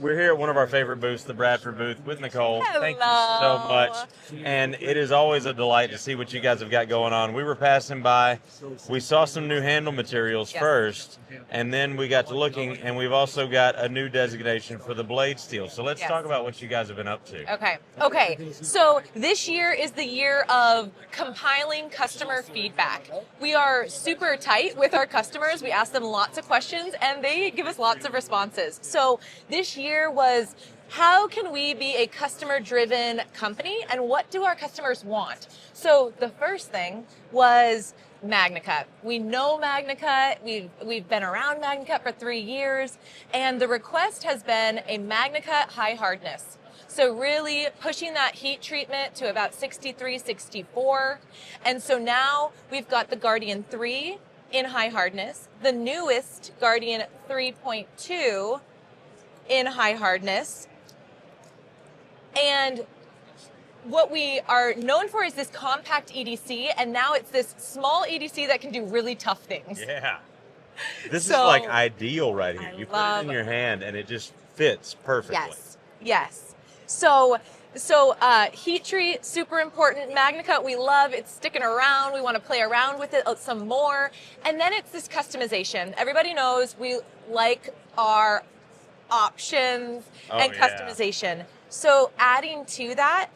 We're here at one of our favorite booths, the Bradford booth, with Nicole. Hello. Thank you so much. And it is always a delight to see what you guys have got going on. We were passing by. We saw some new handle materials first, and then we got to looking, and we've also got a new designation for the blade steel. So let's talk about what you guys have been up to. Okay. So this year is the year of compiling customer feedback. We are super tight with our customers. We ask them lots of questions, and they give us lots of responses. So this year was, how can we be a customer-driven company, and what do our customers want? So the first thing was MagnaCut. We know MagnaCut. We've been around MagnaCut for 3 years, and the request has been a MagnaCut high hardness. So really pushing that heat treatment to about 63, 64. And so now we've got the Guardian 3 in high hardness, the newest Guardian 3.2 in high hardness. And what we are known for is this compact EDC, and now it's this small EDC that can do really tough things. Yeah. This is like ideal right here. You put it in your hand and it just fits perfectly. Yes. So heat treat, super important. MagnaCut, we love. It's sticking around. We want to play around with it some more. And then it's this customization. Everybody knows we like our options and customization. So adding to that,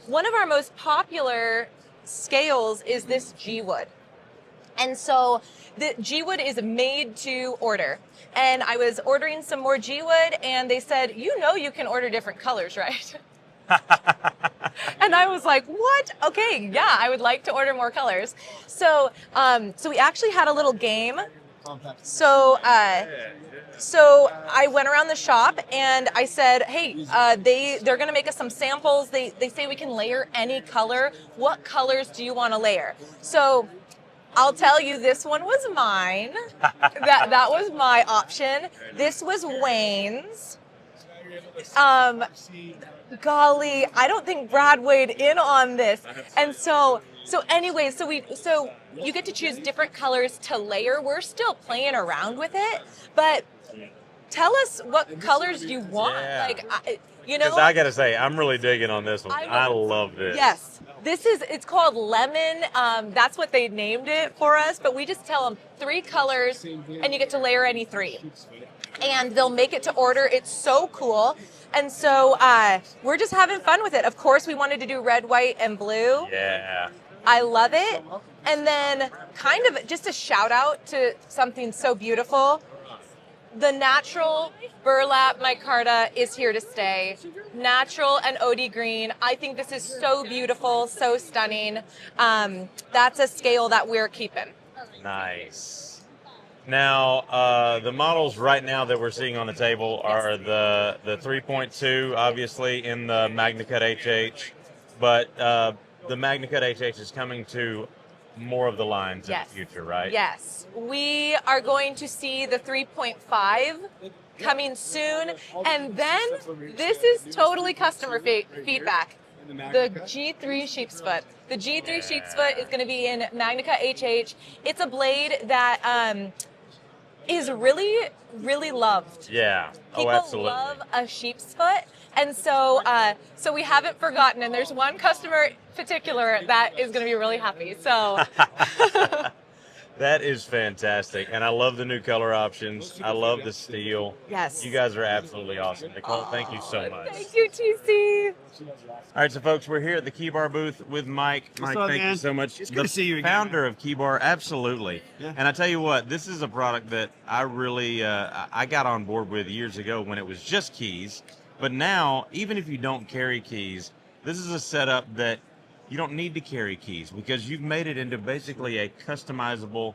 one of our most popular scales is this G-Wood. And so the G-Wood is made to order. And I was ordering some more G-Wood, and they said, you can order different colors, right? And I was like, what? Okay, yeah, I would like to order more colors. So we actually had a little game. So I went around the shop and I said, hey, they're going to make us some samples. They say we can layer any color. What colors do you want to layer? So I'll tell you, this one was mine. That was my option. This was Wayne's. Golly, I don't think Brad weighed in on this. And so you get to choose different colors to layer. We're still playing around with it, but tell us what colors you want. Because I got to say, I'm really digging on this one. I love this. Yes. It's called Lemon. That's what they named it for us, but we just tell them 3 colors and you get to layer any 3. And they'll make it to order. It's so cool. And so we're just having fun with it. Of course, we wanted to do red, white, and blue. Yeah. I love it. And then kind of just a shout out to something so beautiful. The natural burlap micarta is here to stay. Natural and OD green. I think this is so beautiful, so stunning. That's a scale that we're keeping. Nice. Now, the models right now that we're seeing on the table are the 3.2, obviously, in the MagnaCut HH. But the MagnaCut HH is coming to more of the lines in the future, right? Yes. We are going to see the 3.5 coming soon. And then this is totally customer feedback. The G3 sheep's foot. The G3 sheep's foot is going to be in MagnaCut HH. It's a blade that is really, really loved. Yeah. People absolutely. love a sheep's foot. And so we haven't forgotten, and there's one customer in particular that is going to be really happy. So that is fantastic, and I love the new color options. I love the steel. Yes. You guys are absolutely awesome. Nicole, thank you so much. Thank you, TC. All right, so folks, we're here at the Keybar booth with Mike. Mike, thank you so much. It's good to see you again. Founder of Keybar, absolutely. Yeah. And I tell you what, this is a product that I really I got on board with years ago when it was just keys. But now, even if you don't carry keys, this is a setup that you don't need to carry keys because you've made it into basically a customizable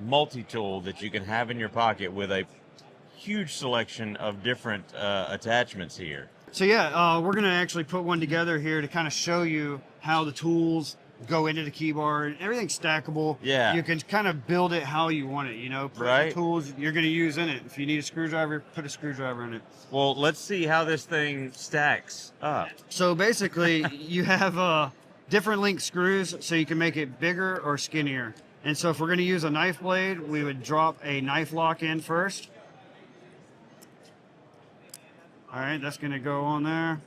multi-tool that you can have in your pocket with a huge selection of different attachments here. So we're going to actually put one together here to kind of show you how the tools go into the Keybar. Everything's stackable. Yeah. You can kind of build it how you want it, put the tools you're going to use in it. If you need a screwdriver, put a screwdriver in it. Well, let's see how this thing stacks up. So basically, you have different length screws so you can make it bigger or skinnier. And so if we're going to use a knife blade, we would drop a knife lock in first. All right, that's going to go on there.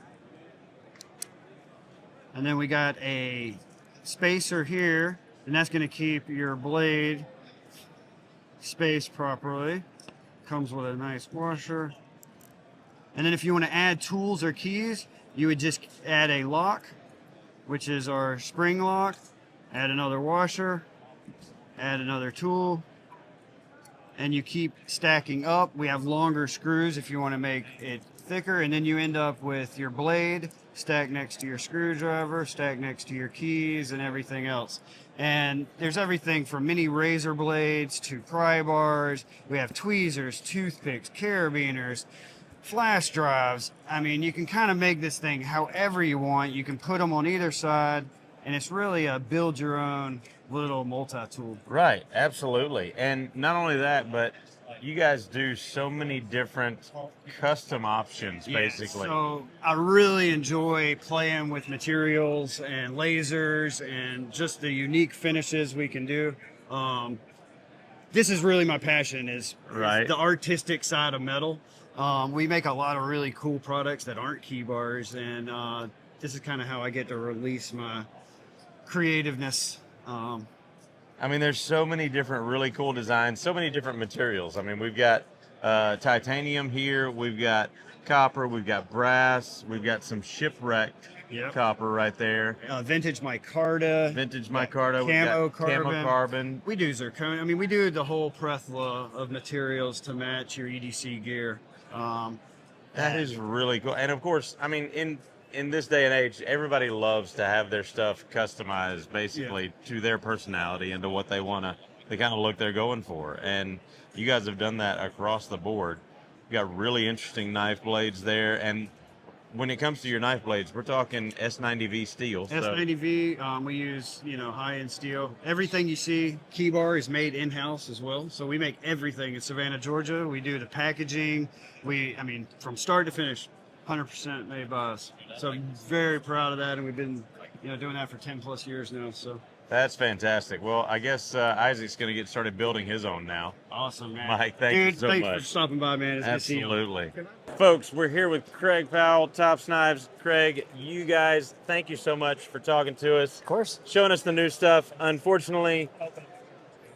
And then we got a spacer here, and that's going to keep your blade spaced properly. Comes with a nice washer. And then if you want to add tools or keys, you would just add a lock, which is our spring lock, add another washer, add another tool, and you keep stacking up. We have longer screws if you want to make it thicker, and then you end up with your blade stacked next to your screwdriver, stacked next to your keys and everything else. And there's everything from mini razor blades to pry bars. We have tweezers, toothpicks, carabiners, flash drives. I mean, you can kind of make this thing however you want. You can put them on either side, and it's really a build your own little multi-tool. Right, absolutely. And not only that, but you guys do so many different custom options, basically. So I really enjoy playing with materials and lasers and just the unique finishes we can do. This is really my passion is the artistic side of metal. We make a lot of really cool products that aren't Keybars, and this is kind of how I get to release my creativeness. I mean, there's so many different really cool designs, so many different materials. I mean, we've got titanium here, we've got copper, we've got brass, we've got some shipwrecked copper right there. Vintage micarta. Camo carbon. We do zirconia. I mean, we do the whole plethora of materials to match your EDC gear. That is really cool. And of course, I mean, in this day and age, everybody loves to have their stuff customized basically to their personality and to what they want to, the kind of look they're going for. And you guys have done that across the board. You got really interesting knife blades there. And when it comes to your knife blades, we're talking S90V steel. S90V, we use, high-end steel. Everything you see, Keybar is made in-house as well. So we make everything in Savannah, Georgia. We do the packaging. From start to finish, 100% made by us. So I'm very proud of that, and we've been, doing that for 10 plus years now. So that's fantastic. Well, I guess Isaac's going to get started building his own now. Awesome, man. Mike, thank you so much. Thanks for stopping by, man. It's Absolutely. Folks, we're here with Craig Powell, Tops Knives. Craig, you guys, thank you so much for talking to us. Of course. Showing us the new stuff. Unfortunately,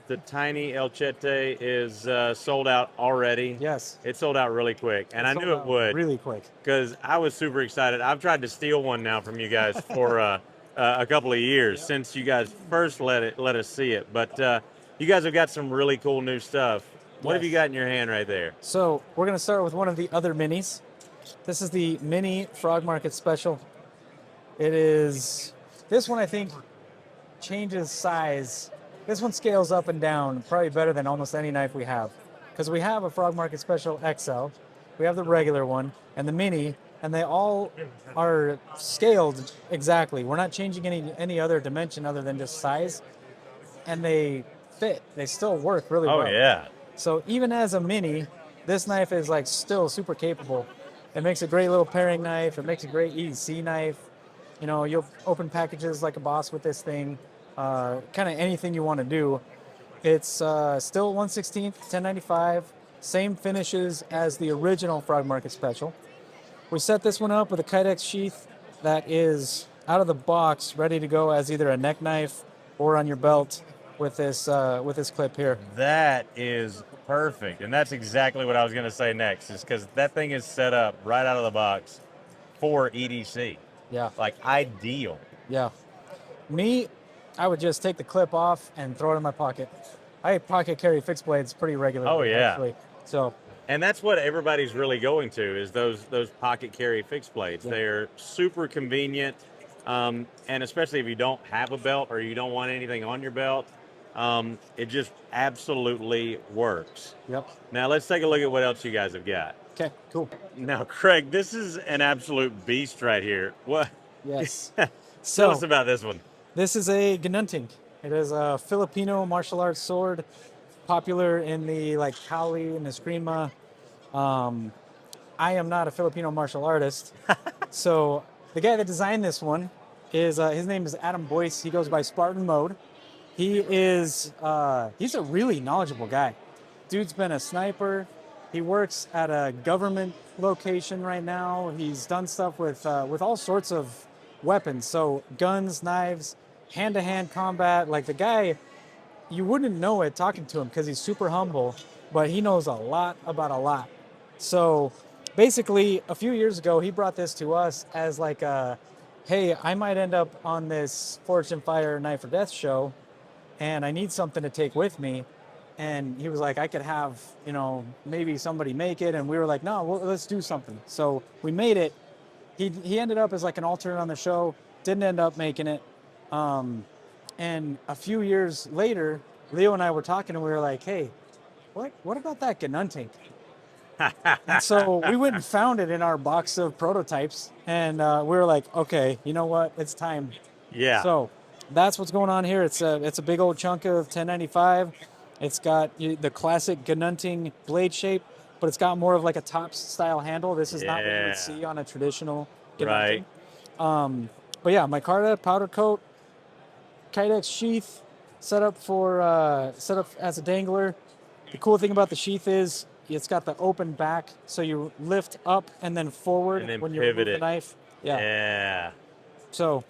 the tiny El Chete is sold out already. Yes. It sold out really quick, and I knew it would. Really quick. Because I was super excited. I've tried to steal one now from you guys for a couple of years since you guys first let us see it. But you guys have got some really cool new stuff. What have you got in your hand right there? So we're going to start with one of the other minis. This is the Mini Frog Market Special. This one I think changes size. This one scales up and down probably better than almost any knife we have. Because we have a Frog Market Special XL, we have the regular one, and the Mini, and they all are scaled exactly. We're not changing any other dimension other than just size. And they fit. They still work really well. Oh, yeah. So even as a Mini, this knife is still super capable. It makes a great little paring knife. It makes a great EDC knife. You'll open packages like a boss with this thing. Kind of anything you want to do. It's still 1/16, 1095. Same finishes as the original Frog Market Special. We set this one up with a Kydex sheath that is out of the box, ready to go as either a neck knife or on your belt with this clip here. That is perfect, and that's exactly what I was going to say next, is because that thing is set up right out of the box for EDC. Yeah. Ideal. Yeah. I would just take the clip off and throw it in my pocket. I pocket carry fixed blades pretty regularly. Oh, yeah. Actually. So. And that's what everybody's really going to, is those pocket carry fixed blades. Yeah. They're super convenient, and especially if you don't have a belt or you don't want anything on your belt, it just absolutely works. Yep. Now let's take a look at what else you guys have got. Okay, cool. Now, Craig, this is an absolute beast right here. What? Yes. Tell us about this one. This is a Ginunting. It is a Filipino martial arts sword, popular in the Kali and Eskrima. I am not a Filipino martial artist, so the guy that designed this one is his name is Adam Boyce. He goes by Spartan Mode. He's a really knowledgeable guy. Dude's been a sniper. He works at a government location right now. He's done stuff with all sorts of weapons, so guns, knives, hand-to-hand combat. Like the guy, you wouldn't know it talking to him because he's super humble, but he knows a lot about a lot. So basically, a few years ago, he brought this to us as like a, hey, I might end up on this Forged in Fire Knife or Death show, and I need something to take with me. And he was like, I could have, maybe somebody make it. And we were like, no, well, let's do something. So we made it. He ended up as like an alternate on the show, didn't end up making it. And a few years later, Leo and I were talking and we were like, hey, what about that Genunting? And so we went and found it in our box of prototypes. And we were like, okay, you know what? It's time. Yeah. So that's what's going on here. It's a big old chunk of 1095. It's got the classic Genunting blade shape, but it's got more of like a top style handle. This is not what you would see on a traditional Genunting. Right. But yeah, micarta, powder coat, Kydex sheath, set up as a dangler. The cool thing about the sheath is it's got the open back, so you lift up and then forward And then when you pivot remove the it. knife. Yeah. So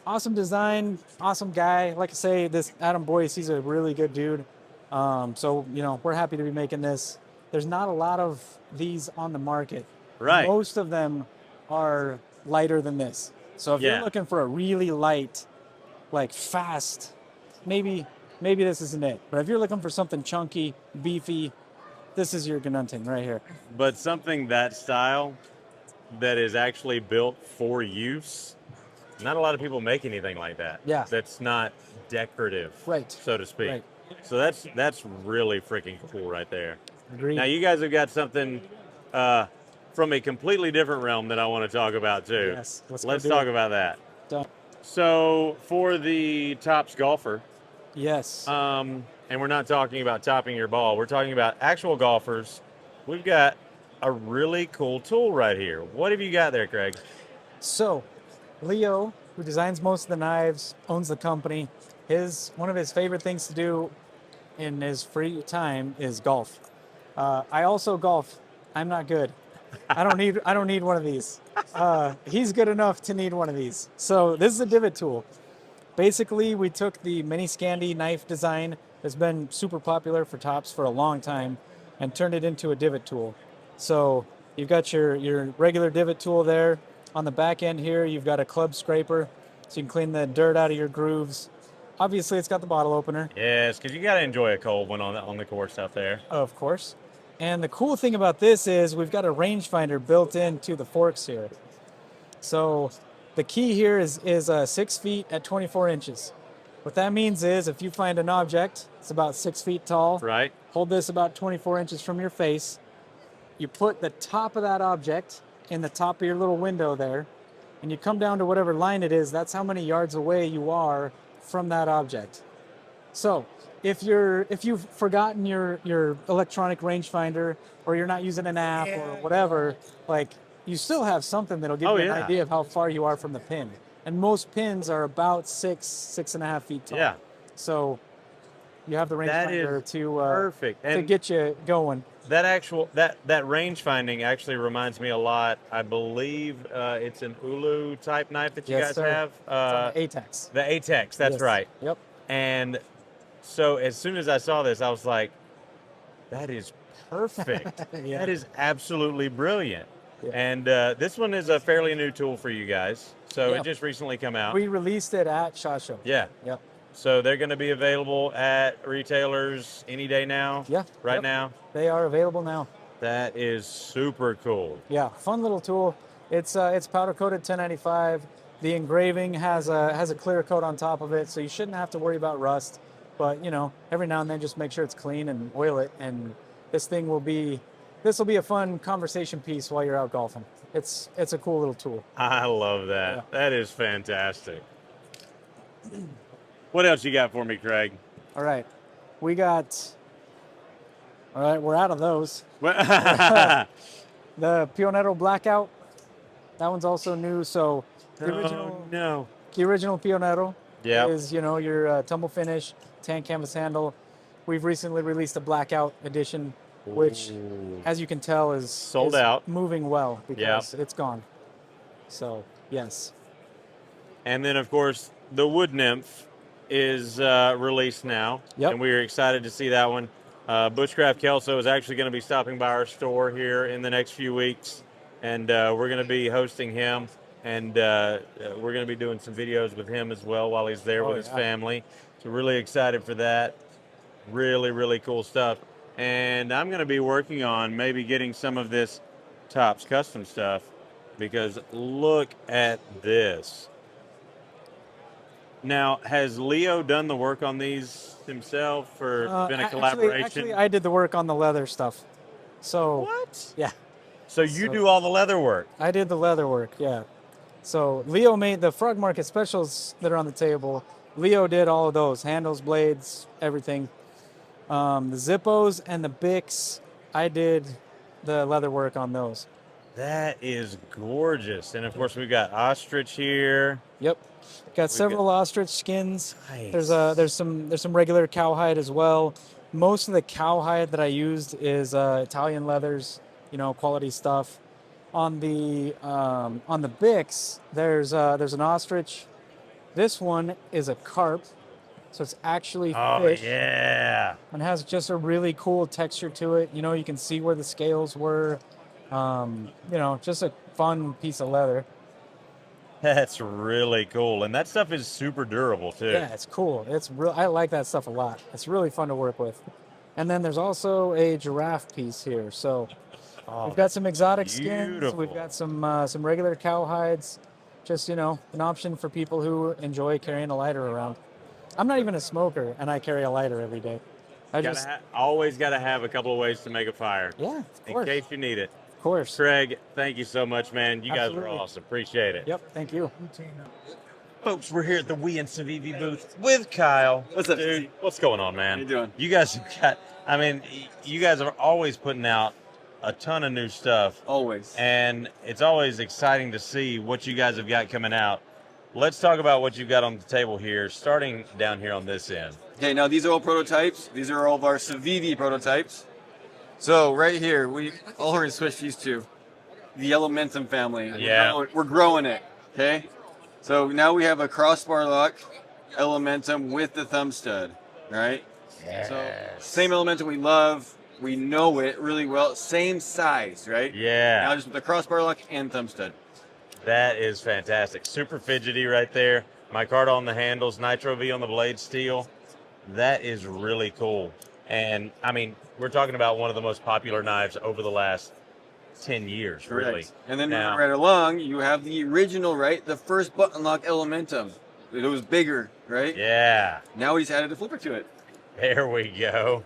awesome design, awesome guy. Like I say, this Adam Boyce, he's a really good dude. So, we're happy to be making this. There's not a lot of these on the market. Right. Most of them are lighter than this. So if you're looking for a really light, like fast, maybe this isn't it. But if you're looking for something chunky, beefy, this is your Genunting right here. But something that style that is actually built for use, not a lot of people make anything like that. Yeah. That's not decorative, Right. so to speak. Right. So that's really freaking cool right there. Agreed. Now you guys have got something from a completely different realm that I want to talk about too. Yes, let's talk about that. Done. So for the tops golfer, Yes. and we're not talking about topping your ball. We're talking about actual golfers. We've got a really cool tool right here. What have you got there, Craig? So, Leo, who designs most of the knives, owns the company. One of his favorite things to do in his free time is golf. I also golf. I'm not good. I don't need one of these. He's good enough to need one of these. So this is a divot tool. Basically, we took the mini Scandi knife design that's been super popular for tops for a long time and turned it into a divot tool. So you've got your regular divot tool there. On the back end here, you've got a club scraper, so you can clean the dirt out of your grooves. Obviously, it's got the bottle opener. Yes, because you got to enjoy a cold one on the course out there. Of course. And the cool thing about this is we've got a rangefinder built into the forks here. So the key here is 6 feet at 24 inches. What that means is if you find an object, it's about 6 feet tall. Right. Hold this about 24 inches from your face. You put the top of that object in the top of your little window there, and you come down to whatever line it is. That's how many yards away you are from that object. So if you've forgotten your electronic rangefinder, or you're not using an app or whatever, like you still have something that'll give you an idea of how far you are from the pin. And most pins are about 6.5 feet tall. Yeah. So you have the rangefinder to perfect to get you going. That range finding actually reminds me a lot. I believe it's an Ulu type knife that you guys have. ATEX. The ATEX, that's Yes. right. Yep. And so as soon as I saw this, I was like, that is perfect. Yeah. That is absolutely brilliant. Yeah. And this one is a fairly new tool for you guys. So Yeah. it just recently come out. We released it at SHOT Show. Yeah. Yep. So they're going to be available at retailers any day now? Yeah. Right Yep. now? They are available now. That is super cool. Yeah, fun little tool. It's powder coated 1095. The engraving has a clear coat on top of it, so you shouldn't have to worry about rust. But every now and then, just make sure it's clean and oil it. And this will be a fun conversation piece while you're out golfing. It's a cool little tool. I love that. Yeah. That is fantastic. What else you got for me, Craig? All right, we're out of those. oh, The Pionero Blackout, that one's also new. So the original, no. the original Pionero Yep. is your tumble finish, tan canvas handle. We've recently released a Blackout edition which, Ooh. as you can tell, is Sold is out. moving well because it's gone. So yes. And then, of course, the Wood Nymph is released now, Yep. and we are excited to see that one. Bushcraft Kelso is actually going to be stopping by our store here in the next few weeks, and we're going to be hosting him, and we're going to be doing some videos with him as well while he's there with his family. So really excited for that. Really, really cool stuff. And I'm going to be working on maybe getting some of this Topps custom stuff, because look at this. Now, has Leo done the work on these himself, or been a collaboration? Actually, I did the work on the leather stuff. So What? yeah, So you do all the leather work? I did the leather work. Yeah. So Leo made the Frog Market specials that are on the table. Leo did all of those handles, blades, everything. The Zippos and the Bics, I did the leather work on those. That is gorgeous. And of course, we've got ostrich here. Yep. Got several ostrich skins. Nice. There's some regular cowhide as well. Most of the cowhide that I used is Italian leathers, quality stuff. On the Bics, there's an ostrich. This one is a carp, so it's actually fish. Oh yeah. And has just a really cool texture to it. You can see where the scales were. Just a fun piece of leather. That's really cool. And that stuff is super durable too. Yeah, it's cool. I like that stuff a lot. It's really fun to work with. And then there's also a giraffe piece here. So we've got some exotic skins. beautiful. We've got some regular cowhides. Just, an option for people who enjoy carrying a lighter around. I'm not even a smoker, and I carry a lighter every day. Always got to have a couple of ways to make a fire. Yeah, of course. In case you need it. Of course. Craig, thank you so much, man. You guys Absolutely. are awesome. Appreciate it. Yep, thank you. Folks, we're here at the We and Civivi booth with Kyle. What's up, dude? Steve? What's going on, man? How you doing? You guys have got, you guys are always putting out a ton of new stuff. Always. And it's always exciting to see what you guys have got coming out. Let's talk about what you've got on the table here, starting down here on this end. Okay, now these are all prototypes. These are all of our Civivi prototypes. So right here, we're going to switch these two. The Elementum family. Yeah. We're growing it, okay? So now we have a crossbar lock Elementum with the thumb stud, right? Yes. So same Elementum we love. We know it really well. Same size, right? Yeah. Now just with the crossbar lock and thumb stud. That is fantastic. Super fidgety right there. Micarta on the handles, Nitro V on the blade steel. That is really cool. And we're talking about one of the most popular knives over the last 10 years, Correct. really. And then Now- moving right along, you have the original, right? The first button lock Elementum. It was bigger, right? Yeah, Now he's added a flipper to it. there we go.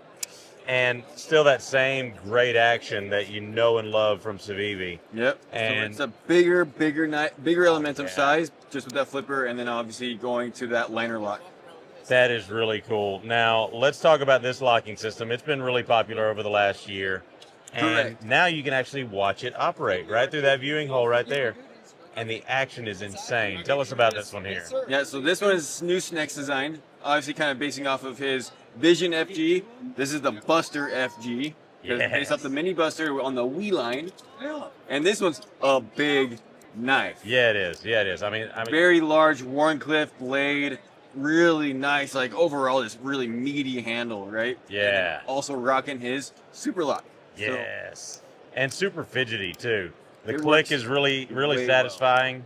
And still that same great action that you know and love from Civivi. Yep. And- so it's a bigger Elementum yeah. size, just with that flipper, and then obviously going to that liner lock. That is really cool. Now, let's talk about this locking system. It's been really popular over the last year. And Correct. now you can actually watch it operate right through that viewing hole right there. And the action is insane. Tell us about this one here. Yeah, so this one is new Snex design, obviously kind of basing off of his Vision FG. This is the Buster FG. Yes. Based off the Mini Buster on the Wii line. And this one's a big knife. Yeah, it is. Yeah, it is. Very large Warncliffe blade, really nice, like overall this really meaty handle, right? Yeah. Also rocking his super lock. Yes. And super fidgety too. The It click works is really way satisfying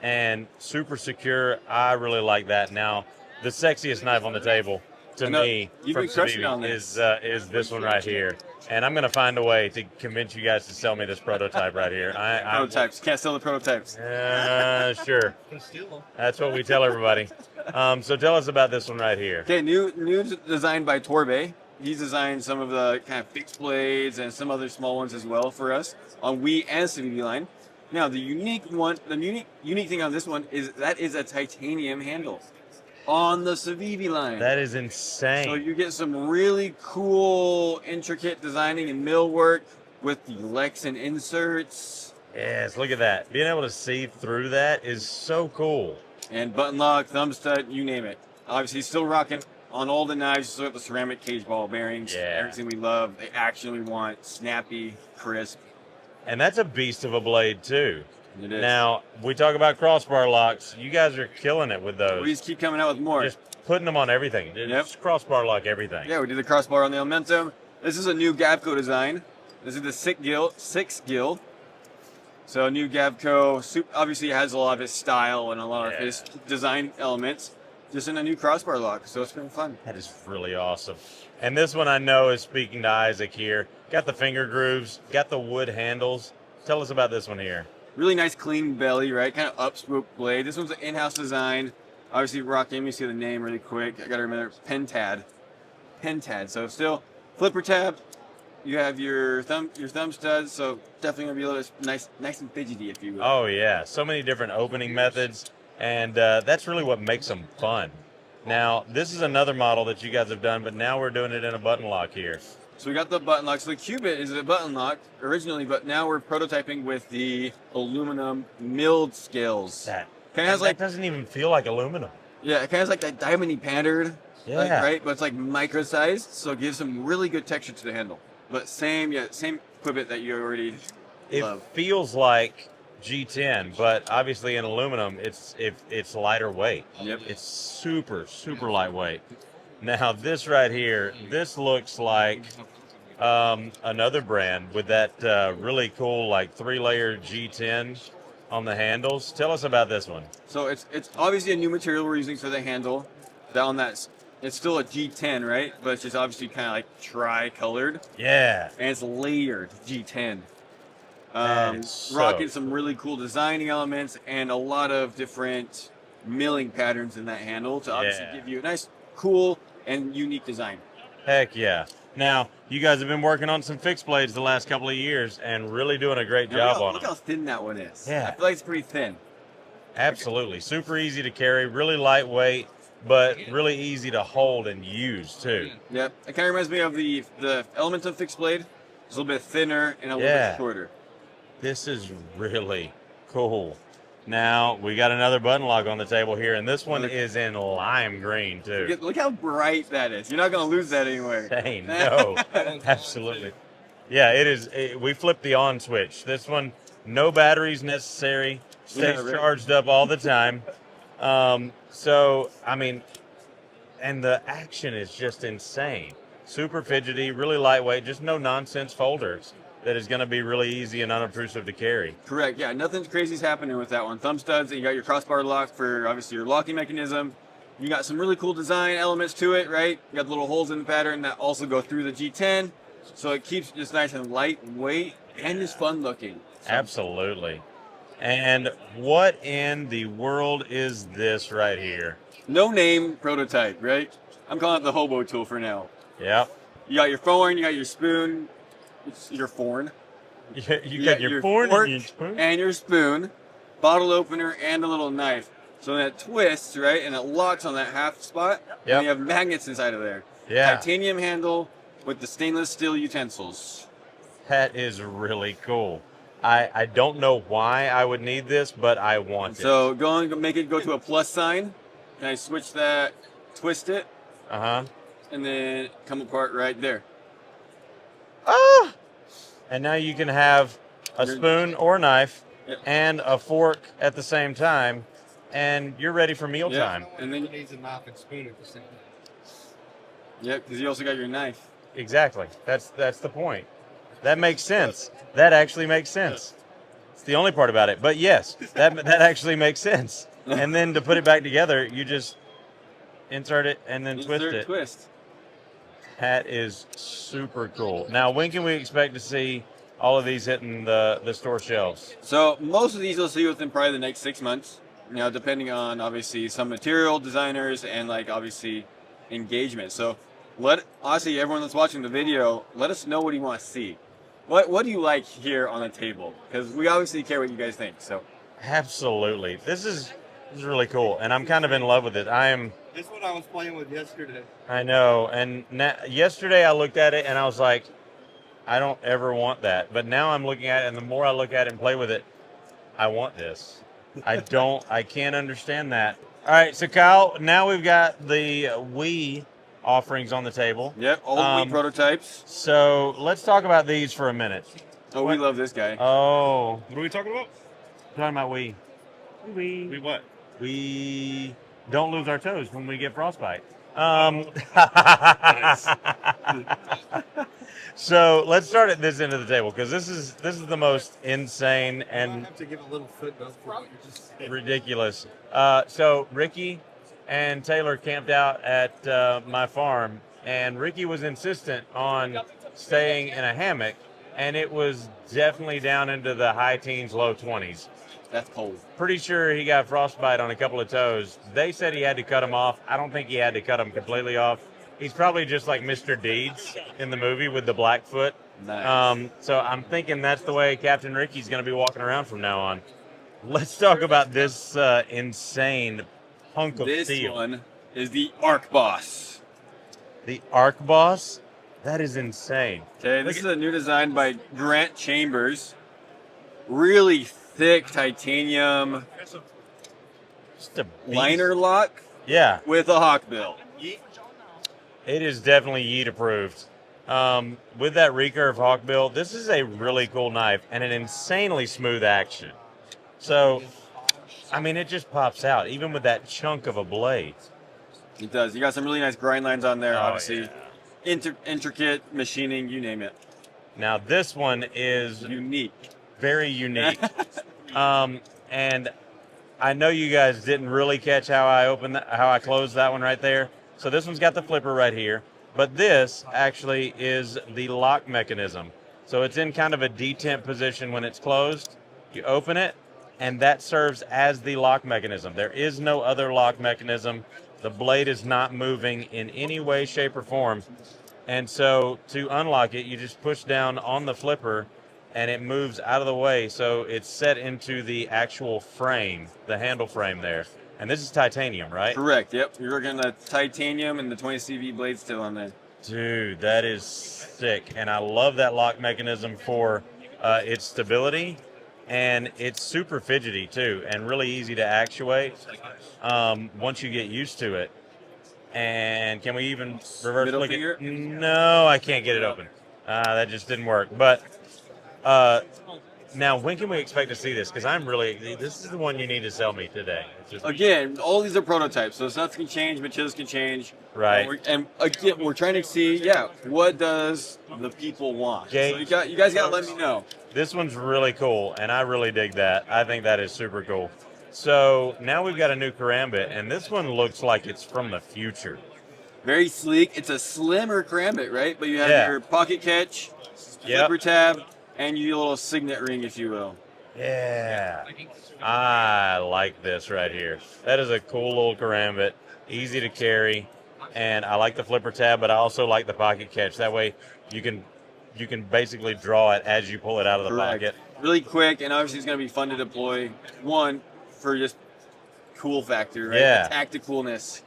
and super secure. I really like that. Now, the sexiest knife on the table to I know, me you've from been crushing on Civivi is this one right here. And I'm going to find a way to convince you guys to sell me this prototype right here. Prototypes. Can't sell the prototypes. Sure. That's what we tell everybody. So tell us about this one right here. Okay, new design by Torbe. He's designed some of the kind of fixed blades and some other small ones as well for us on Wii and Civivi line. Now the unique thing on this one is that is a titanium handle on the Civivi line. That is insane. So you get some really cool, intricate designing and millwork with the Lexan inserts Yes, look at that. Being able to see through that is so cool. and button lock, thumb stud, you name it. Obviously, still rocking on all the knives, so the ceramic cage ball bearings, Yeah. everything we love, the action we want, snappy, crisp. And that's a beast of a blade too. It is. Now, we talk about crossbar locks. You guys are killing it with those. We just keep coming out with more. Just putting them on everything. Just crossbar lock everything. Yeah, we did the crossbar on the Elementum. This is a new Gavco design. This is the sixth gill. So new Gavco, obviously has a lot of his style and a lot of his design elements, just in a new crossbar lock. So it's been fun. That is really awesome. And this one I know is speaking to Isaac here. Got the finger grooves, got the wood handles. Tell us about this one here. Really nice clean belly, right? Kind of up-swoop blade. This one's an in-house design. Obviously, Rock, let me see the name really quick. I gotta remember, Pentad. So still, flipper tab. You have your thumb studs, so definitely gonna be a little nice and fidgety, if you will. Oh yeah, so many different opening methods, and that's really what makes them fun. Now, this is another model that you guys have done, but now we're doing it in a button lock here. So we got the button lock. So the Cubit is a button lock originally, but now we're prototyping with the aluminum milled scales. That That doesn't even feel like aluminum. Yeah, it kind of has like that diamondy patterned, Yeah. right? But it's like micro sized, so it gives some really good texture to the handle. But same Cubit that you already It love. feels like G10, but obviously in aluminum, it's lighter weight. Yep. It's super lightweight. Now this right here, this looks like another brand with that really cool like 3-layer G10 on the handles. Tell us about this one. So it's obviously a new material we're using for the handle. It's still a G10, right? But it's just obviously kind of like tri-colored, Yeah. and it's layered G10. That is so Rocking some really cool designing elements and a lot of different milling patterns in that handle to obviously give you a nice, cool, and unique design. Heck yeah. Now, you guys have been working on some fixed blades the last couple of years and really doing a great job on Look them. how thin that one is. Yeah. I feel like it's pretty thin. Absolutely. Super easy to carry, really lightweight, but really easy to hold and use too. Yep. It kind of reminds me of the Elementum fixed blade. It's a little bit thinner and a little bit shorter. This is really cool. Now, we got another button lock on the table here, and this one is in lime green too. Look how bright that is. You're not going to lose that anywhere. Hey, no. Absolutely. Yeah, it is. We flipped the on switch. This one, no batteries necessary. Stays Yeah, right. charged up all the time. So, I mean, and the action is just insane. Super fidgety, really lightweight, just no nonsense folders that is going to be really easy and unobtrusive to carry. Correct. Yeah, nothing crazy's happening with that one. Thumb studs, and you got your crossbar lock for obviously your locking mechanism. You got some really cool design elements to it, right? You got the little holes in the pattern that also go through the G10. So it keeps it just nice and lightweight and just fun looking. Absolutely. And what in the world is this right here? No name prototype, right? I'm calling it the hobo tool for now. Yep. You got your forn, you got your spoon, it's your forn. You got your fork fork and your spoon. and your spoon, bottle opener, and a little knife. So that twists, right, and it locks on that half spot. Yep. And you have magnets inside of there. Yeah. Titanium handle with the stainless steel utensils. That is really cool. I don't know why I would need this, but I want it. So make it go to a plus sign. And I switch that, twist it, Uh-huh. and then come apart right there. Ah! And now you can have a spoon or knife Yep. and a fork at the same time, and you're ready for mealtime. And then needs a knife and spoon at the same time. yep, because you also got your knife. Exactly. That's the point. That makes sense. That actually makes sense. It's the only part about it. But yes, that actually makes sense. And then to put it back together, you just insert it and then twist Insert, it. twist. That is super cool. Now, when can we expect to see all of these hitting the store shelves? So most of these you'll see within probably the next 6 months. You know, depending on obviously some material designers and like obviously engagement. So honestly everyone that's watching the video, let us know what you want to see. What do you like here on the table? Because we obviously care what you guys think. So Absolutely. This is really cool, and I'm kind of in love with it. This one I was playing with yesterday. I know, and yesterday I looked at it and I was like, I don't ever want that. But now I'm looking at it, and the more I look at it and play with it, I want this. I can't understand that. All right, so Kyle, now we've got the Wii offerings on the table. Yep, all wheat prototypes. So let's talk about these for a minute. Oh, we love this guy. Oh, What are we talking about? talking about we We what? we don't lose our toes when we get frostbite. So let's start at this end of the table because this is the most insane I and have to give a little footnote for what you just said. ridiculous. So Ricky and Taylor camped out at my farm, and Ricky was insistent on staying in a hammock, and it was definitely down into the high teens, low 20s. That's cold. Pretty sure he got frostbite on a couple of toes. They said he had to cut them off. I don't think he had to cut them completely off. He's probably just like Mr. Deeds in the movie with the black foot. Nice. So I'm thinking that's the way Captain Ricky's going to be walking around from now on. Let's talk about this insane hunk of This steel. one is the Arc Boss. The Arc Boss? That is insane. Okay, this is a new design by Grant Chambers. Really thick titanium Just a beast. liner lock Yeah, with a hawk bill. it is definitely Yeet approved. With that recurve hawk bill, this is a really cool knife and an insanely smooth action. So, I mean, it just pops out, even with that chunk of a blade. It does. You got some really nice grind lines on there, Oh, obviously. yeah. Intricate machining, you name it. Now, this one is Unique. very unique. And I know you guys didn't really catch how I closed that one right there. So this one's got the flipper right here, but this actually is the lock mechanism. So it's in kind of a detent position when it's closed. You open it, and that serves as the lock mechanism. There is no other lock mechanism. The blade is not moving in any way, shape, or form. And so to unlock it, you just push down on the flipper and it moves out of the way. So it's set into the actual frame, the handle frame there. And this is titanium, right? Correct, yep. You're working the titanium and the 20 CV blade still on there. Dude, that is sick. And I love that lock mechanism for its stability. And it's super fidgety too, and really easy to actuate once you get used to it. And can we even reverse Middle flick finger? it? No, I can't get it open. That just didn't work. But now, when can we expect to see this? Because this is the one you need to sell me today. It's just, Again, all these are prototypes, so stuff can change, materials can change. Right. And again, we're trying to see, what does the people want? Okay. So you guys got to let me know. This one's really cool, and I really dig that. I think that is super cool. So now we've got a new karambit, and this one looks like it's from the future. Very sleek. It's a slimmer karambit, right? But you have Yeah. your pocket catch, Yep. flipper tab, and your little signet ring, if you will. Yeah. I like this right here. That is a cool little karambit, easy to carry, and I like the flipper tab, but I also like the pocket catch. That way you can basically draw it as you pull it out of the Correct. pocket. Really quick, and obviously it's going to be fun to deploy. One, for just cool factor, right? Yeah. The tacticalness.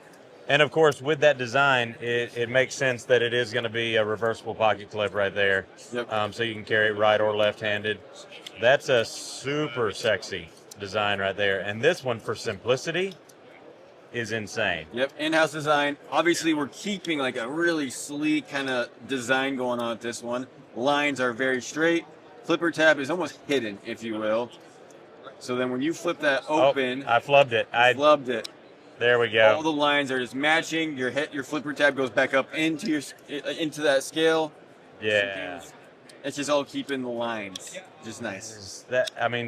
And of course, with that design, it makes sense that it is going to be a reversible pocket clip right there. Yep. So you can carry it right or left-handed. That's a super sexy design right there. And this one, for simplicity, is insane. Yep, in-house design. Obviously, we're keeping like a really sleek kind of design going on with this one. Lines are very straight. Flipper tab is almost hidden, if you will. So then when you flip that open, Oh, I flubbed it. loved it. There we All go. the lines are just matching. Your flipper tab goes back up into that scale. Yeah. It's just all keeping the lines. Just nice.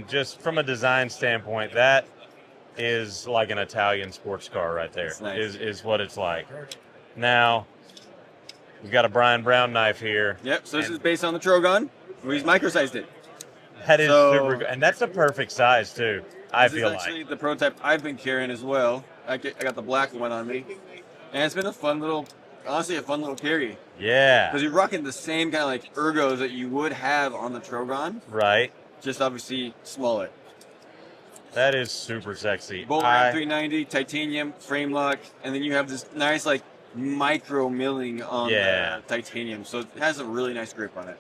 Just from a design standpoint, that is like an Italian sports car right there. It's nice. Is what it's like. Now, we've got a Brian Brown knife here. Yep. So this is based on the Trogon. We microsized it. That is So- super good. And that's a perfect size, too, I This feel is actually like. the prototype I've been carrying as well. I got the black one on me, and it's been a fun little carry. Yeah. Because you're rocking the same kind of like ergos that you would have on the Trogon, Right. just obviously smaller. That is super sexy. Bolt Ram 390, titanium frame lock, and then you have this nice like micro milling on Yeah. the titanium, so it has a really nice grip on it.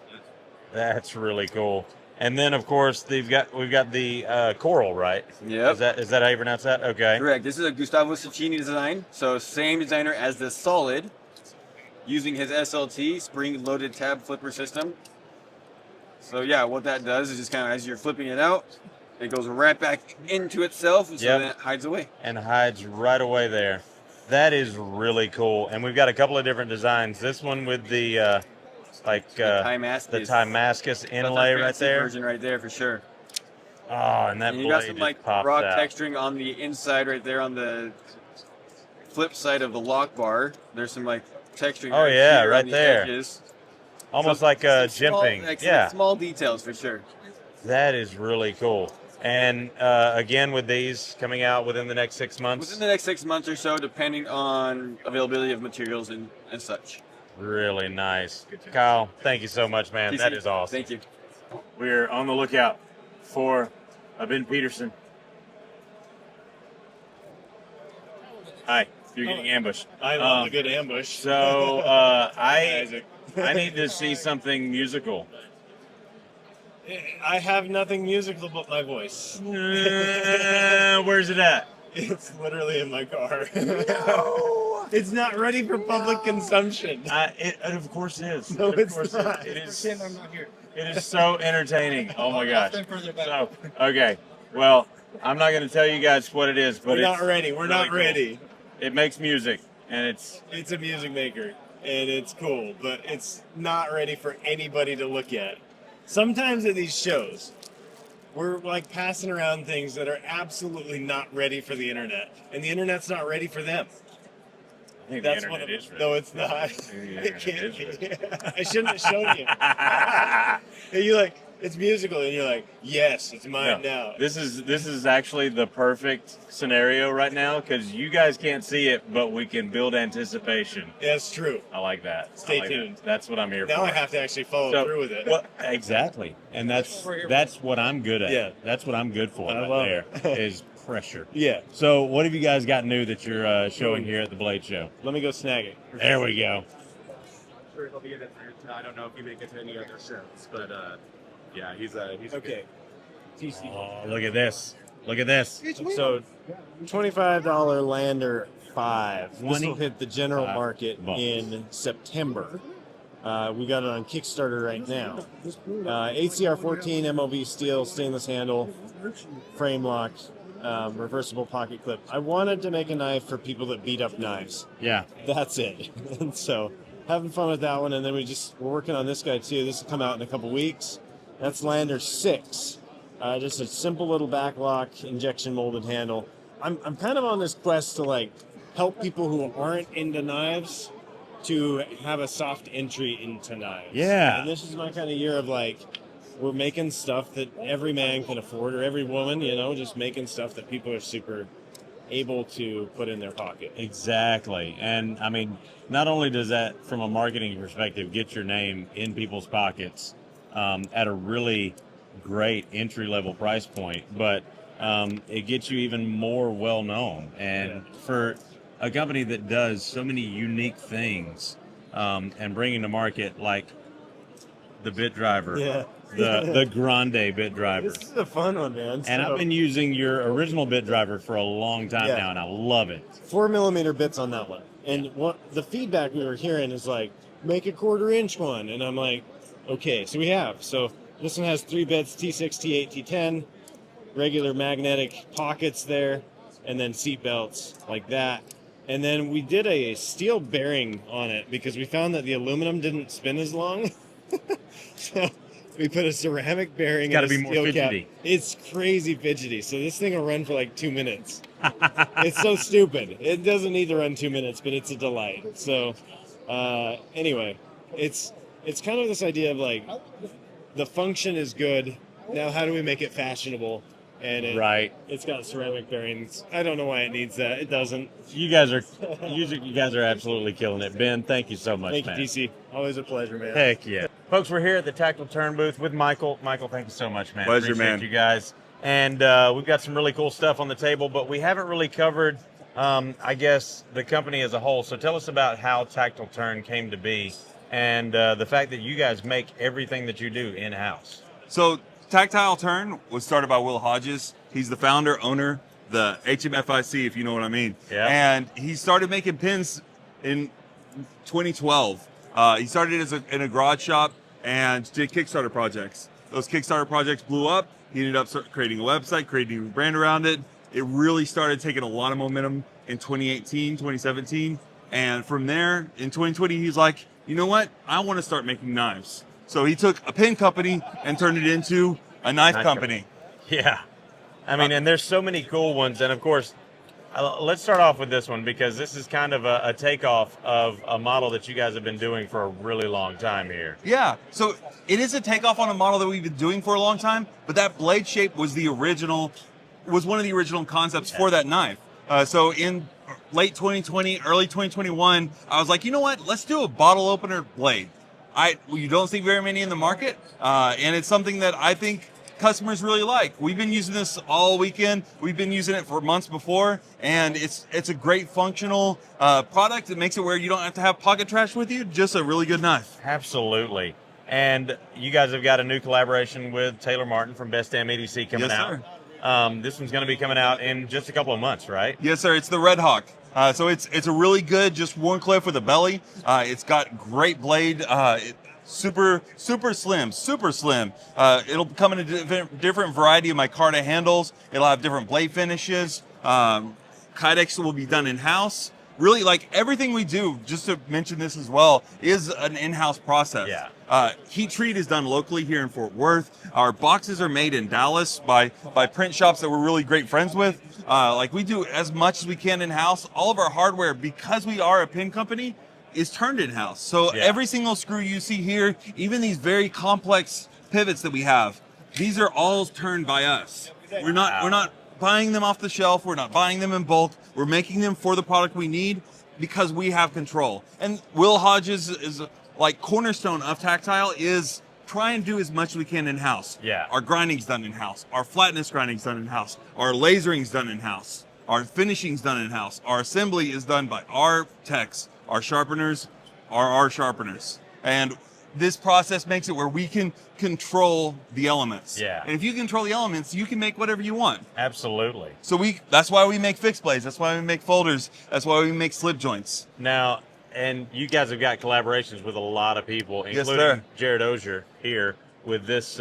That's really cool. And then, of course, we've got the coral, right? Yep. Is that how you pronounce that? Okay. Correct. This is a Gustavo Cecchini design, so same designer as the Solid. using his SLT spring-loaded tab flipper system. So yeah, what that does is just kind of as you're flipping it out, it goes right back into itself, and so Yep. then it hides away. And hides right away there. That is really cool. And we've got a couple of different designs. This one with the Timascus inlay right there. Version right there for sure. Oh, and that And you blade got some just like pops raw out. texturing on the inside right there on the flip side of the lock bar. There's some like texturing. Oh, right yeah, here right on the there. edges. Almost Some- like a some small- jimping. like some Yeah, small details for sure. that is really cool. And again, with these coming out within the next 6 months, Within the next 6 months or so, depending on availability of materials and such. really nice. Kyle, thank you so much, man. That TC, is awesome. Thank you. We're on the lookout for a Ben Peterson. Hi, you're getting ambushed. I love a good ambush. So Isaac. I need to see something musical. I have nothing musical but my voice. Where's it at? It's literally in my car. No! It's not ready for public consumption. It of course is. No, Of it's course not. It is. I'm not here. It is so entertaining. Oh my gosh. So okay. Well, I'm not going to tell you guys what it is, but We're it's not ready. We're really not cool. ready. It makes music, and it's It's a music maker, and it's cool, but it's not ready for anybody to look at. Sometimes at these shows, we're like passing around things that are absolutely not ready for the internet, and the internet's not ready for them. I think That's the one of internet is No, ready. it's not. I think the It internet can't is be. ready. I shouldn't have shown you. And you're like, it's musical, and you're like, yes, it's mine now. This is actually the perfect scenario right now because you guys can't see it, but we can build anticipation. That's true. I like that. I Stay like that. tuned. That's what I'm here Now for. I have to actually follow So, through with it. Well, exactly, and that's what I'm good at. Yeah. That's what I'm good for I right love there it. is pressure. Yeah. So, what have you guys got new that you're showing here at the Blade Show? Let me go snag it. There we go. Sure, he'll be in it. I don't know if he make it to any other shows, but yeah, he's Okay. TC. Oh, look at this! Look at this! So, $25 Lander 5. This will hit the general $25 market bucks. in September. We got it on Kickstarter right now. ACR 14 MOV steel, stainless handle, frame lock, reversible pocket clip. I wanted to make a knife for people that beat up knives. Yeah. That's it. And so, having fun with that one, and then we're working on this guy too. This will come out in a couple weeks. That's Lander 6. Just a simple little backlock injection molded handle. I'm kind of on this quest to like help people who aren't into knives to have a soft entry into knives. Yeah. And this is my kind of year of like, we're making stuff that every man can afford, or every woman, just making stuff that people are super able to put in their pocket. Exactly. And I mean, not only does that, from a marketing perspective, get your name in people's pockets at a really great entry-level price point, but it gets you even more well-known. And for a company that does so many unique things and bringing to market, like the bit driver, Yeah. the Grande bit driver. This is a fun one, man. And So, I've been using your original bit driver for a long time Yeah. now, and I love it. 4mm bits on that one. And what the feedback we were hearing is like, make a 1/4 inch one. And I'm like, okay, so we have. So this one has 3 bits, T6, T8, T10, regular magnetic pockets there, and then seat belts like that. And then we did a steel bearing on it because we found that the aluminum didn't spin as long. So we put a ceramic bearing Gotta and a be more steel cap. fidgety. It's crazy fidgety. So this thing will run for like 2 minutes. It's so stupid. It doesn't need to run 2 minutes, but it's a delight. So anyway, it's kind of this idea of like, the function is good. Now how do we make it fashionable? And Right. it's got ceramic bearings. I don't know why it needs that. It doesn't. You guys are absolutely killing it. Ben, thank you so much, Thank you, man. DC. Always a pleasure, man. Heck yeah. Folks, we're here at the Tactile Turn booth with Michael. Michael, thank you so much, man. Pleasure, Appreciate man. you guys. And we've got some really cool stuff on the table, but we haven't really covered, I guess, the company as a whole. So tell us about how Tactile Turn came to be and the fact that you guys make everything that you do in-house. So Tactile Turn was started by Will Hodges. He's the founder, owner, the HMFIC, if you know what I mean. Yeah. And he started making pins in 2012. He started in a garage shop and did Kickstarter projects. Those Kickstarter projects blew up. He ended up creating a website, creating a brand around it. It really started taking a lot of momentum in 2018, 2017. And from there, in 2020, he's like, you know what? I want to start making knives. So he took a pen company and turned it into a knife company. Yeah. I mean, and there's so many cool ones. And of course, let's start off with this one because this is kind of a takeoff of a model that you guys have been doing for a really long time here. Yeah, so it is a takeoff on a model that we've been doing for a long time, but that blade shape was one of the original concepts for that knife. So in late 2020, early 2021, I was like, you know what? Let's do a bottle opener blade. You don't see very many in the market, and it's something that I think customers really like. We've been using this all weekend. We've been using it for months before, and it's a great functional product. It makes it where you don't have to have pocket trash with you. Just a really good knife. Absolutely. And you guys have got a new collaboration with Taylor Martin from Best Damn EDC coming out. Sir. This one's going to be coming out in just a couple of months, right? Yes, sir. It's the Red Hawk. So it's a really good, just Warncliffe with a belly. It's got great blade. Super slim. It'll come in a different variety of micarta handles. It'll have different blade finishes. Kydex will be done in-house. Really, like everything we do, just to mention this as well, is an in-house process. Yeah. Heat treat is done locally here in Fort Worth. Our boxes are made in Dallas by print shops that we're really great friends with. Like we do as much as we can in-house. All of our hardware, because we are a pin company, is turned in-house. So every single screw you see here, even these very complex pivots that we have, these are all turned by us. We're not buying them off the shelf. We're not buying them in bulk. We're making them for the product we need because we have control. And Will Hodges is like cornerstone of Tactile is try and do as much as we can in-house. Yeah. Our grinding's done in-house. Our flatness grinding's done in-house. Our lasering's done in-house. Our finishing's done in-house. Our assembly is done by our techs. Our sharpeners are our sharpeners. And this process makes it where we can control the elements. Yeah. And if you control the elements, you can make whatever you want. Absolutely. So that's why we make fixed blades. That's why we make folders. That's why we make slip joints. Now, and you guys have got collaborations with a lot of people, including sir. Jared Ozier here with this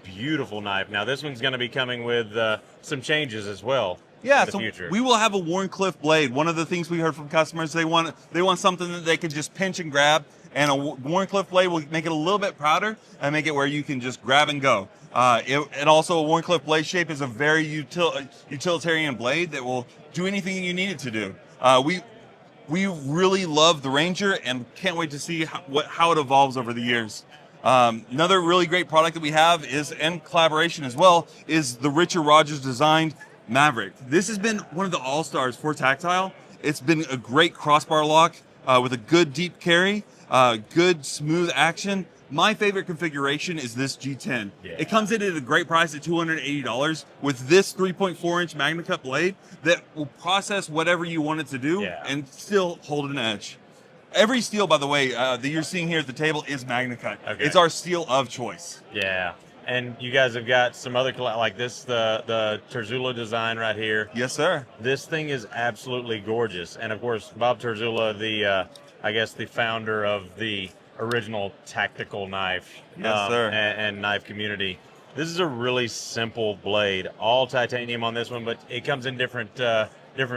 beautiful knife. Now, this one's going to be coming with some changes as well. Yeah, in the so future. we will have a Warncliffe blade. One of the things we heard from customers, they want something that they can just pinch and grab, and a Warncliffe blade will make it a little bit prouder and make it where you can just grab and go. And also a Warncliffe blade shape is a very utilitarian blade that will do anything you need it to do. We really love the Ranger and can't wait to see how it evolves over the years. Another really great product that we have is, and collaboration as well, is the Richard Rogers designed Maverick. This has been one of the all-stars for Tactile. It's been a great crossbar lock with a good deep carry, good smooth action. My favorite configuration is this G10. Yeah. It comes in at a great price at $280 with this 3.4-inch Magna Cut blade that will process whatever you want it to do and still hold an edge. Every steel, by the way, that you're seeing here at the table is Magna Cut. Okay. It's our steel of choice. Yeah. And you guys have got some other, like this, the Terzula design right here. Yes, sir. This thing is absolutely gorgeous. And of course, Bob Terzula, I guess the founder of the original tactical knife sir. And knife community. This is a really simple blade, all titanium on this one, but it comes in different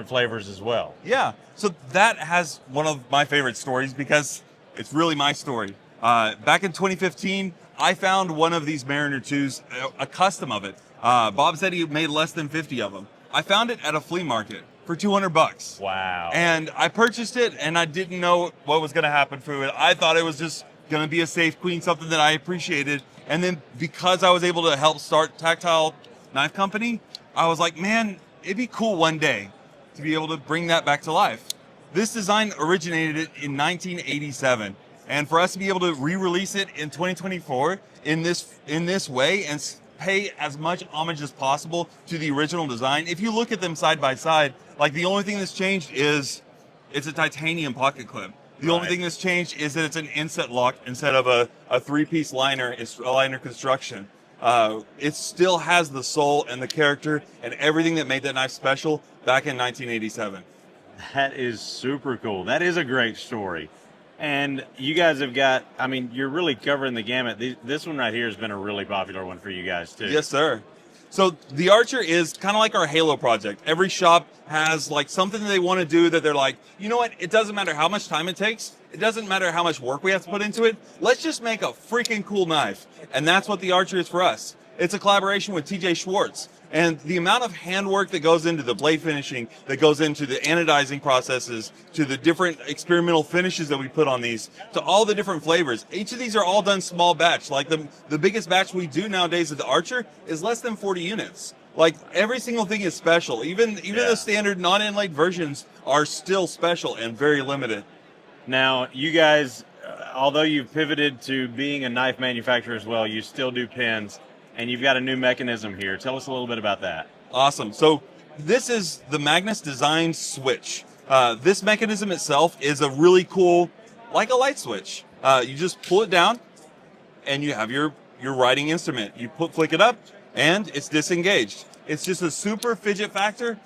flavors as well. Yeah, so that has one of my favorite stories because it's really my story. Back in 2015, I found one of these Mariner 2s, a custom of it. Bob said he made less than 50 of them. I found it at a flea market for $200. Wow. And I purchased it and I didn't know what was going to happen for it. I thought it was just going to be a safe queen, something that I appreciated. And then because I was able to help start Tactile Knife Company, I was like, man, it'd be cool one day to be able to bring that back to life. This design originated in 1987. And for us to be able to re-release it in 2024 in this way and pay as much homage as possible to the original design. If you look at them side by side, like the only thing that's changed is it's a titanium pocket clip. The only thing that's changed is that it's an inset lock instead of a three-piece liner. It's a liner construction. It still has the soul and the character and everything that made that knife special back in 1987. That is super cool. That is a great story. And you guys have got, I mean, you're really covering the gamut. This one right here has been a really popular one for you guys, too. Yes, sir. So the Archer is kind of like our Halo project. Every shop has like something they want to do that they're like, you know what? It doesn't matter how much time it takes. It doesn't matter how much work we have to put into it. Let's just make a freaking cool knife. And that's what the Archer is for us. It's a collaboration with TJ Schwartz. And the amount of handwork that goes into the blade finishing, that goes into the anodizing processes, to the different experimental finishes that we put on these, to all the different flavors. Each of these are all done small batch. Like the biggest batch we do nowadays at the Archer is less than 40 units. Like every single thing is special. Even the standard non-inlaid versions are still special and very limited. Now, you guys, although you've pivoted to being a knife manufacturer as well, you still do pins. And you've got a new mechanism here. Tell us a little bit about that. Awesome. So this is the Magnus Design Switch. This mechanism itself is a really cool, like a light switch. You just pull it down and you have your writing instrument. You flick it up and it's disengaged. It's just a super fidget factor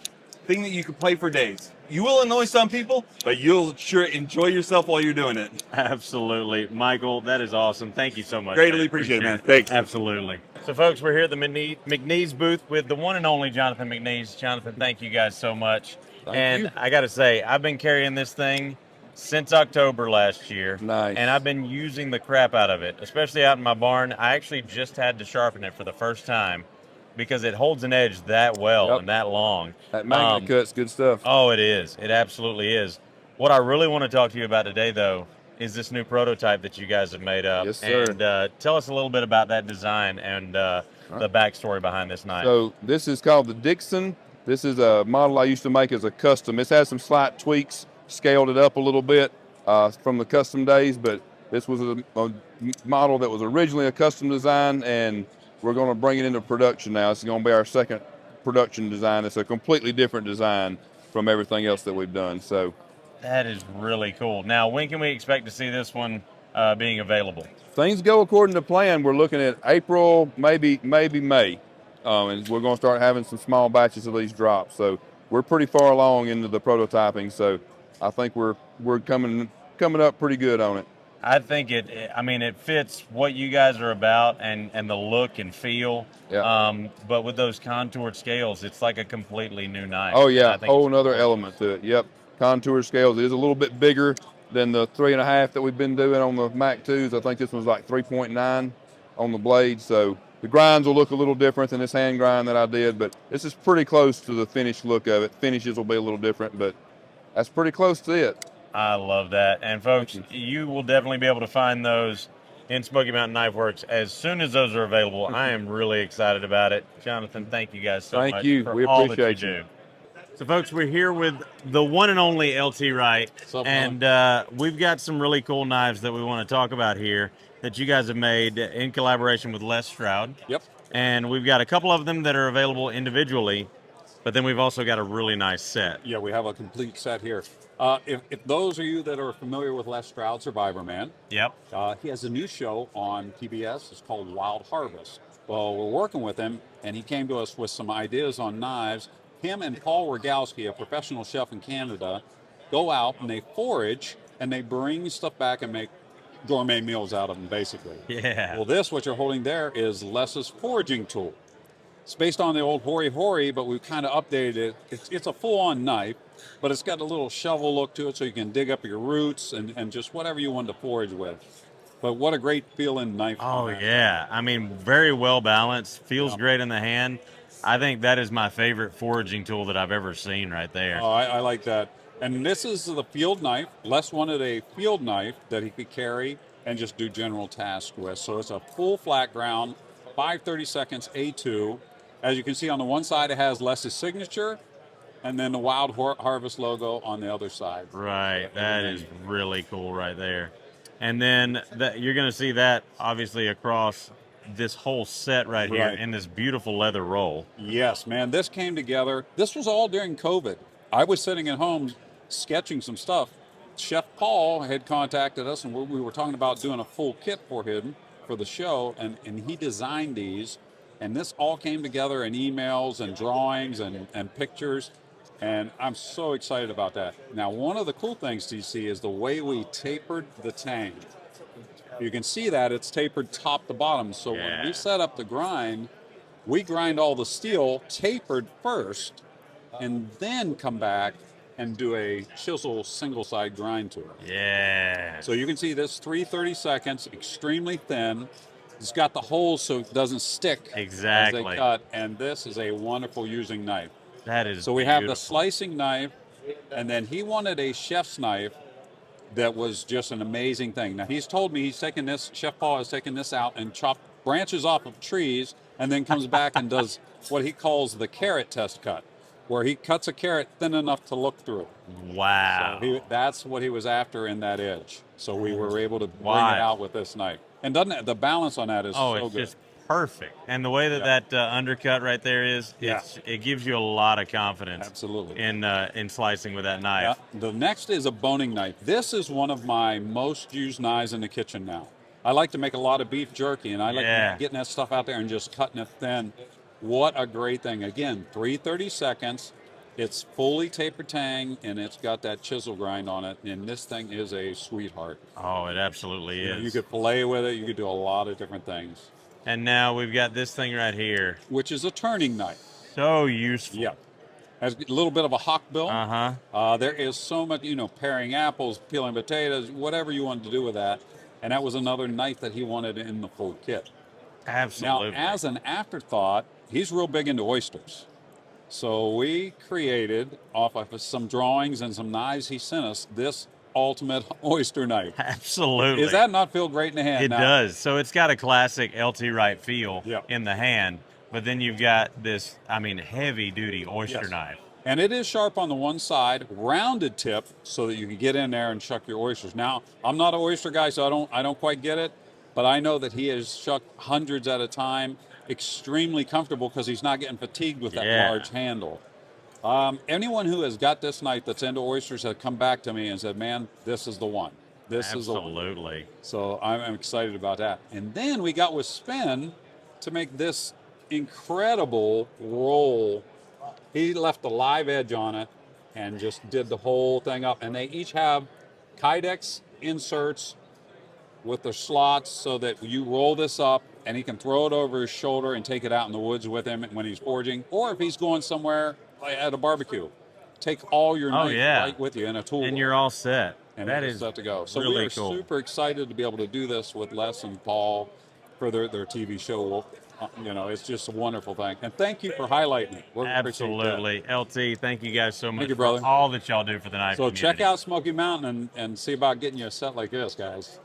thing that you can play for days. You will annoy some people, but you'll sure enjoy yourself while you're doing it. Absolutely. Michael, that is awesome. Thank you so much. Greatly appreciate it, man. Thanks. Absolutely. So, folks, we're here at the McNeese booth with the one and only Jonathan McNeese. Jonathan, thank you guys so much. Thank you. I got to say, I've been carrying this thing since October last year. Nice. And I've been using the crap out of it, especially out in my barn. I actually just had to sharpen it for the first time because it holds an edge that well and that long. That magnet cut's good stuff. Oh, it is. It absolutely is. What I really want to talk to you about today, though, is this new prototype that you guys have made up. Yes, sir. And tell us a little bit about that design and the backstory behind this knife. So this is called the Dixon. This is a model I used to make as a custom. It's had some slight tweaks, scaled it up a little bit from the custom days, but this was a model that was originally a custom design, and we're going to bring it into production now. It's going to be our second production design. It's a completely different design from everything else that we've done. So that is really cool. Now, when can we expect to see this one being available? things go according to plan. We're looking at April, maybe May, and we're going to start having some small batches of these drops. So we're pretty far along into the prototyping. So I think we're coming up pretty good on it. I think it fits what you guys are about and the look and feel. Yeah. But with those contoured scales, it's like a completely new knife. Oh yeah, whole another element to it. Yep. Contour scales. It is a little bit bigger than the 3.5 that we've been doing on the Mac 2s. I think this one's like 3.9 on the blade. So the grinds will look a little different than this hand grind that I did, but this is pretty close to the finished look of it. Finishes will be a little different, but that's pretty close to it. I love that. And folks, you will definitely be able to find those in Smoky Mountain Knife Works as soon as those are available. I am really excited about it. Jonathan, thank you guys so much. Thank you. For We all appreciate that you do. So, folks, we're here with the one and only LT Wright, and we've got some really cool knives that we want to talk about here that you guys have made in collaboration with Les Stroud. Yep. And we've got a couple of them that are available individually, but then we've also got a really nice set. Yeah, we have a complete set here. If those of you that are familiar with Les Stroud, Survivor Man, yep, he has a new show on PBS. It's called Wild Harvest. Well, we're working with him, and he came to us with some ideas on knives. Him and Paul Rogowski, a professional chef in Canada, go out and they forage and they bring stuff back and make gourmet meals out of them, basically. Yeah. Well, what you're holding there is Les's foraging tool. It's based on the old Hori Hori, but we've kind of updated it. It's a full-on knife, but it's got a little shovel look to it so you can dig up your roots and just whatever you want to forage with. But what a great feeling knife. Oh, yeah. I mean, very well balanced, feels great in the hand. I think that is my favorite foraging tool that I've ever seen right there. Oh, I like that. And this is the field knife. Les wanted a field knife that he could carry and just do general tasks with. So it's a full flat ground, 5/32 A2. As you can see on the one side, it has Les's signature, and then the Wild Harvest logo on the other side. Right, that is really cool right there. And then you're going to see that obviously across this whole set right here in this beautiful leather roll. Yes, man, this came together. This was all during COVID. I was sitting at home sketching some stuff. Chef Paul had contacted us, and we were talking about doing a full kit for him for the show, and he designed these. And this all came together in emails and drawings and pictures. And I'm so excited about that. Now, one of the cool things to see is the way we tapered the tang. You can see that it's tapered top to bottom. So when we set up the grind, we grind all the steel tapered first and then come back and do a chisel single side grind to it. Yeah. So you can see this 330 seconds, extremely thin. It's got the holes so it doesn't stick Exactly. as they cut. And this is a wonderful using knife. That is So we have the beautiful. slicing knife, and then he wanted a chef's knife that was just an amazing thing. Now he's told me he's taken this, Chef Paul has taken this out and chopped branches off of trees and then comes back and does what he calls the carrot test cut, where he cuts a carrot thin enough to look through. Wow. So that's what he was after in that edge. So we were able to bring Wow. it out with this knife. And doesn't it, the balance on that is Oh, so it's good. just perfect. And the way that undercut right there is, it gives you a lot of confidence. Absolutely. In slicing with that knife. Yeah. The next is a boning knife. This is one of my most used knives in the kitchen now. I like to make a lot of beef jerky, and I like getting that stuff out there and just cutting it thin. What a great thing. Again, 330 seconds. It's fully tapered tang, and it's got that chisel grind on it, and this thing is a sweetheart. Oh, it absolutely is. You could fillet with it. You could do a lot of different things. And now we've got this thing right here. Which is a turning knife. So useful. Yeah. Has a little bit of a hawk bill. Uh-huh. There is so much, paring apples, peeling potatoes, whatever you wanted to do with that. And that was another knife that he wanted in the full kit. Absolutely. Now, as an afterthought, he's real big into oysters. So we created, off of some drawings and some knives he sent us, this ultimate oyster knife. Absolutely. Does that not feel great in the hand? It does. So it's got a classic LT Wright feel in the hand, but then you've got this, heavy duty oyster knife. And it is sharp on the one side, rounded tip, so that you can get in there and shuck your oysters. Now, I'm not an oyster guy, so I don't quite get it, but I know that he has shucked hundreds at a time, extremely comfortable because he's not getting fatigued with that large handle. Anyone who has got this knife that's into oysters has come back to me and said, man, this is the one. This is the one. Absolutely. So I'm excited about that. And then we got with Spin to make this incredible roll. He left the live edge on it and just did the whole thing up. And they each have Kydex inserts with their slots so that you roll this up and he can throw it over his shoulder and take it out in the woods with him when he's foraging. Or if he's going somewhere at a barbecue, take all your knife right with you in a tool. And you're all set. And that it's is set to go. So really we are cool. super excited to be able to do this with Les and Paul for their TV show. It's just a wonderful thing. And thank you for highlighting it. We appreciate that. Absolutely. LT, thank you guys so much Thank you, brother. for all that y'all do for the knife So community. check out Smoky Mountain and see about getting you a set like this, guys.